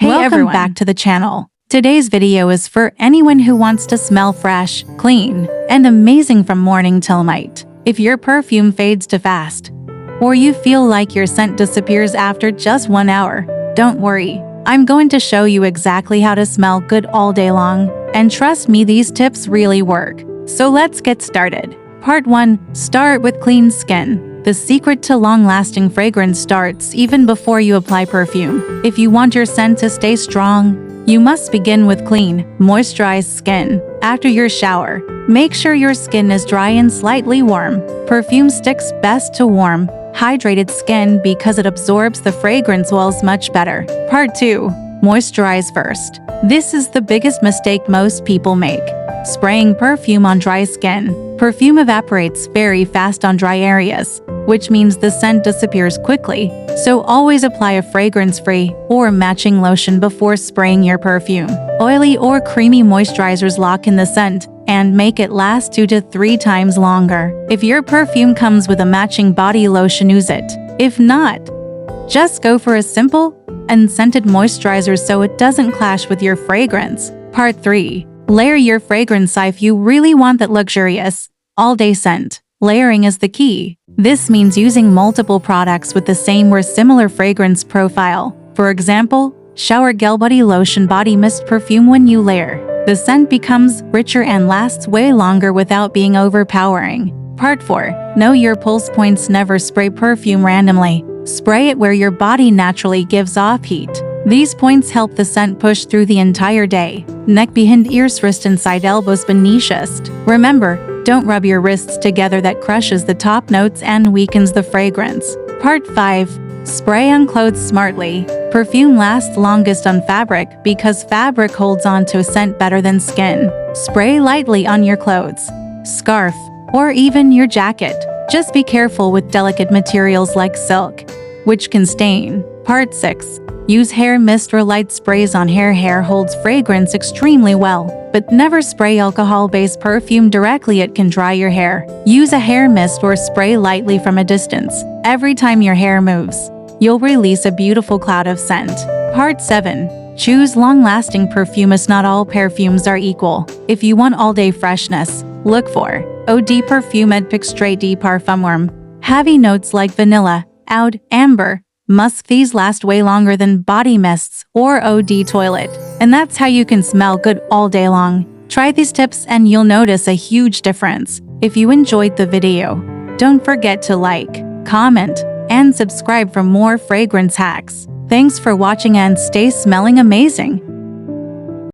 Welcome everyone. back to the channel. Today's video is for anyone who wants to smell fresh, clean, and amazing from morning till night. If your perfume fades too fast, or you feel like your scent disappears after just 1 hour, don't worry. I'm going to show you exactly how to smell good all day long. And trust me, these tips really work. So let's get started. Part 1. Start with clean skin. The secret to long-lasting fragrance starts even before you apply perfume. If you want your scent to stay strong, you must begin with clean, moisturized skin. After your shower, make sure your skin is dry and slightly warm. Perfume sticks best to warm, hydrated skin because it absorbs the fragrance oils much better. Part 2. Moisturize first. This is the biggest mistake most people make. Spraying perfume on dry skin. Perfume evaporates very fast on dry areas, which means the scent disappears quickly. So always apply a fragrance-free or matching lotion before spraying your perfume. Oily or creamy moisturizers lock in the scent and make it last 2 to 3 times longer. If your perfume comes with a matching body lotion, use it. If not, just go for a simple, unscented moisturizer so it doesn't clash with your fragrance. Part 3. Layer your fragrance if you really want that luxurious, all-day scent. Layering is the key. This means using multiple products with the same or similar fragrance profile. For example, shower gel body lotion, body mist, perfume. When you layer, the scent becomes richer and lasts way longer without being overpowering. Part 4. Know your pulse points. Never spray perfume randomly. Spray it where your body naturally gives off heat. These points help the scent push through the entire day. Neck, behind ears, wrist, inside elbows, beneath chest. Remember, don't rub your wrists together. That crushes the top notes and weakens the fragrance. Part 5. Spray on clothes smartly. Perfume lasts longest on fabric because fabric holds on to scent better than skin. Spray lightly on your clothes, scarf, or even your jacket. Just be careful with delicate materials like silk, which can stain. Part 6. Use hair mist or light sprays on hair. Hair holds fragrance extremely well, but never spray alcohol-based perfume directly. It can dry your hair. Use a hair mist or spray lightly from a distance. Every time your hair moves, you'll release a beautiful cloud of scent. Part 7. Choose long-lasting perfume. Not all perfumes are equal. If you want all-day freshness, look for Eau de Perfume et Extrait de Parfum. Heavy notes like vanilla, oud, amber, musk. These last way longer than body mists or Eau de Toilette. And that's how you can smell good all day long. Try these tips and you'll notice a huge difference. If you enjoyed the video, don't forget to like, comment, and subscribe for more fragrance hacks. Thanks for watching and stay smelling amazing.